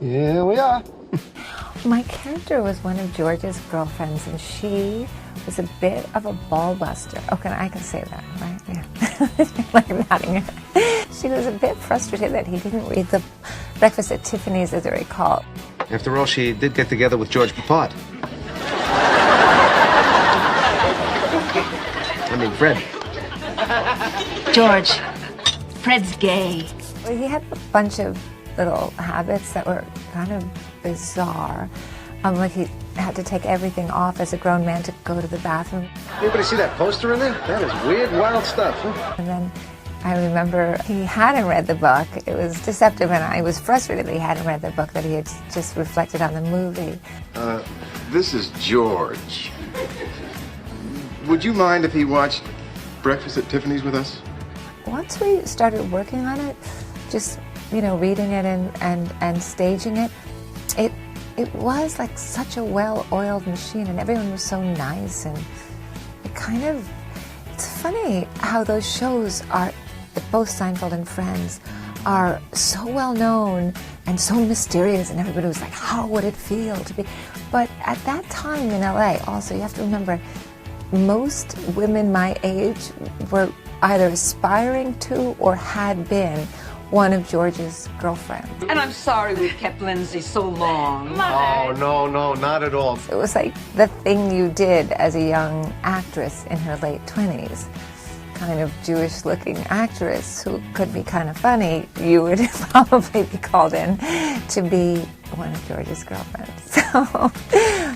Here we are. My character was one of George's girlfriends, and she was a bit of a ball buster. Okay, I can say that, right? Yeah. Like nodding. She was a bit frustrated that he didn't read the Breakfast at Tiffany's, as I recall. After all, she did get together with George Papat. I mean, Fred. George, Fred's gay. Well, he had a bunch of little habits that were kind of bizarre. Like he had to take everything off as a grown man to go to the bathroom. Anybody see that poster in there? That is weird, wild stuff. Huh? And then I remember he hadn't read the book. It was deceptive, and I was frustrated that he hadn't read the book, that he had just reflected on the movie. This is George. Would you mind if he watched Breakfast at Tiffany's with us? Once we started working on it, just, reading it and staging it, it was like such a well-oiled machine, and everyone was so nice, and it's funny how those shows are, both Seinfeld and Friends, are so well known and so mysterious, and everybody was like, how would it feel to be? But at that time in LA, also, you have to remember, most women my age were either aspiring to or had been one of George's girlfriends. And I'm sorry we've kept Lindsay so long. Oh, no, not at all. It was like the thing you did as a young actress in her late 20s. Kind of Jewish-looking actress who could be kind of funny, you would probably be called in to be one of George's girlfriends. So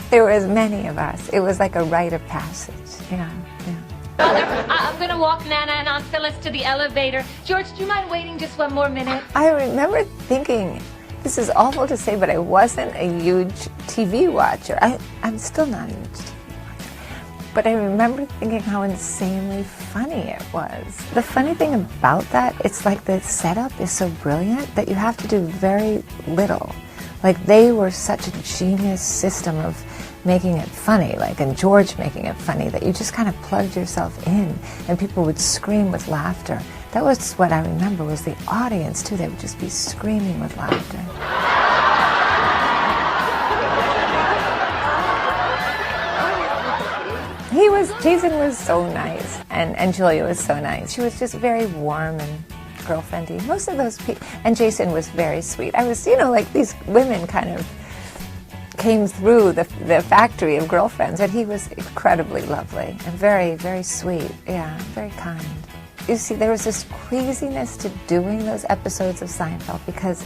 there was many of us. It was like a rite of passage. Yeah. I'm going to walk Nana and Aunt Phyllis to the elevator. George, do you mind waiting just one more minute? I remember thinking, this is awful to say, but I wasn't a huge TV watcher. I'm still not a huge TV watcher. But I remember thinking how insanely funny it was. The funny thing about that, it's like the setup is so brilliant that you have to do very little. Like, they were such a genius system of making it funny, and George making it funny, that you just kind of plugged yourself in, and people would scream with laughter. That was what I remember, was the audience too. They would just be screaming with laughter. Jason was so nice, and Julia was so nice. She was just very warm and girlfriendy. Most of those people, and Jason was very sweet. I was, these women kind of came through the factory of girlfriends, and he was incredibly lovely and very, very sweet. Yeah, very kind. You see, there was this craziness to doing those episodes of Seinfeld, because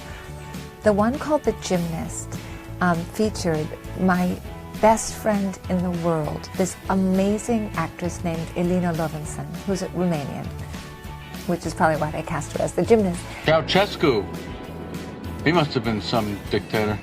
the one called The Gymnast featured my best friend in the world, this amazing actress named Elena Lovinson, who's Romanian, which is probably why they cast her as the gymnast. Ceausescu. He must have been some dictator.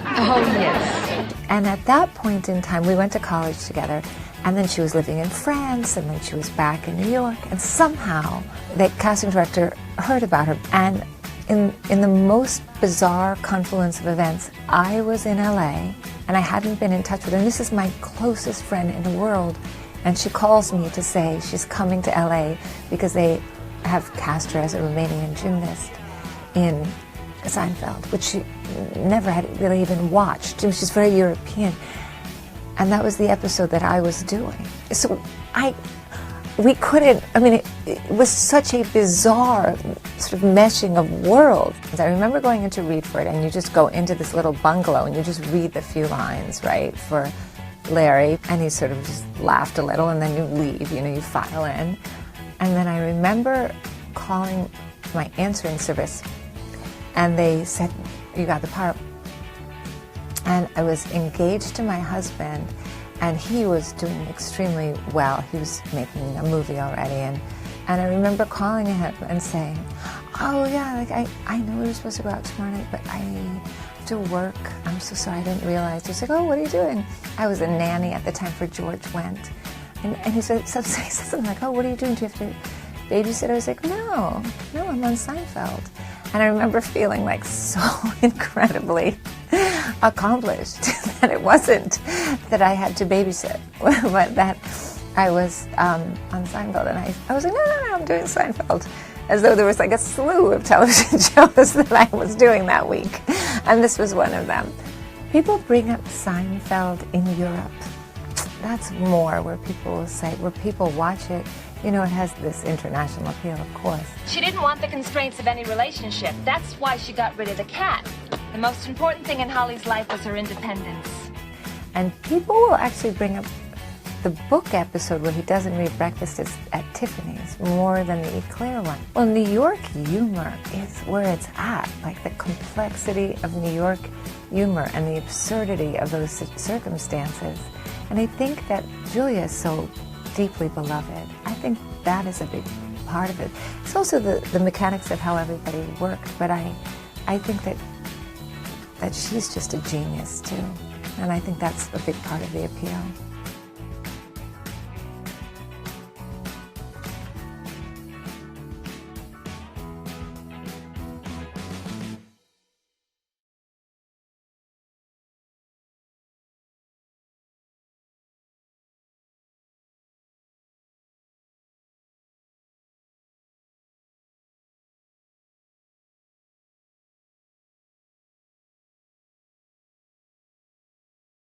Oh, yes. And at that point in time, we went to college together, and then she was living in France, and then she was back in New York, and somehow the casting director heard about her, and in the most bizarre confluence of events, I was in LA, and I hadn't been in touch with her, and this is my closest friend in the world, and she calls me to say she's coming to LA because they have cast her as a Romanian gymnast in Seinfeld, which she never had really even watched. She's very European. And that was the episode that I was doing. So we couldn't, it was such a bizarre sort of meshing of worlds. I remember going into Reedford, and you just go into this little bungalow and you just read the few lines, right, for Larry, and he sort of just laughed a little, and then you leave, you file in. And then I remember calling my answering service, and they said, you got the part. And I was engaged to my husband, and he was doing extremely well. He was making a movie already, and I remember calling him and saying, oh yeah, I know we were supposed to go out tomorrow night, but I have to work. I'm so sorry, I didn't realize. He was like, oh, what are you doing? I was a nanny at the time for George Wendt. And he said something like, oh, what are you doing? Do you have to babysit? I was like, no, I'm on Seinfeld. And I remember feeling like so incredibly accomplished that it wasn't that I had to babysit, but that I was on Seinfeld. And I was like, no, I'm doing Seinfeld. As though there was like a slew of television shows that I was doing that week. And this was one of them. People bring up Seinfeld in Europe. That's more where people will say, where people watch it, you know, it has this international appeal, of course. She didn't want the constraints of any relationship. That's why she got rid of the cat. The most important thing in Holly's life was her independence. And people will actually bring up the book episode where he doesn't read Breakfast at Tiffany's more than the Eclair one. Well, New York humor is where it's at, like the complexity of New York humor and the absurdity of those circumstances. And I think that Julia is so deeply beloved. I think that is a big part of it. It's also the mechanics of how everybody worked, but I think that she's just a genius too. And I think that's a big part of the appeal.